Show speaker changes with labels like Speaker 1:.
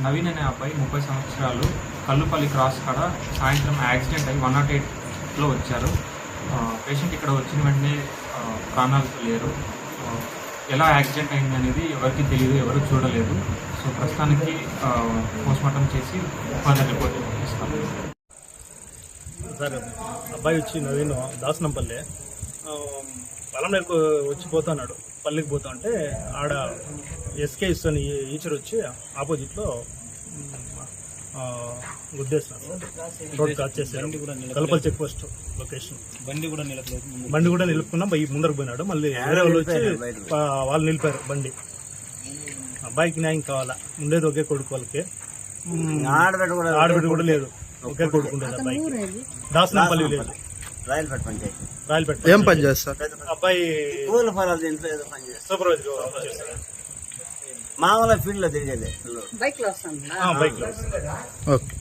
Speaker 1: నవీన్ అనే అబ్బాయి 30 సంవత్సరాలు కల్లుపల్లి క్రాస్ కాడ సాయంత్రం యాక్సిడెంట్ అయ్యి 108లో వచ్చారు. పేషెంట్ ఇక్కడ వచ్చిన వెంటనే ప్రాణాలతో లేరు. ఎలా యాక్సిడెంట్ అయింది అనేది ఎవరికి తెలియదు, ఎవరు చూడలేదు. సో ప్రస్తుతానికి పోస్ట్మార్టం చేసి ఫర్దర్ రిపోర్ట్ ఇస్తాము.
Speaker 2: సార్ అబ్బాయి వచ్చి నవీన్ దాసనంపల్లి పొలం మేరకు వచ్చి పోతున్నాడు, పల్లికి పోతా ఉంటే ఆడ ఎస్కే ఇస్తాను ఈచర్ వచ్చి ఆపోజిట్లో గుద్దేస్తాను. రోడ్ క్రాస్ చేశారు. కల్పల్ చెక్ పోస్ట్ లొకేషన్. బండి కూడా నిలుపుకున్నా ముందరకు పోయినాడు. మళ్ళీ వేరే వాళ్ళు వచ్చి వాళ్ళు నిలిపారు బండి. అబ్బాయికి న్యాయం కావాలా, ఉండేది ఒకే కొడుకు, వాళ్ళకి ఆడబిడ్డ కూడా లేదు, ఒకే కొడుకుంటుంది అబ్బాయికి. దాసనంపల్లి లేదు, రాయలపేట.
Speaker 3: ఏం పని చేస్తారు
Speaker 2: అబ్బాయి? సూపర్వైజర్
Speaker 4: మామూలుగా ఫీల్డ్ లో తిరిగేది
Speaker 2: బైక్ లో.
Speaker 3: ఓకే.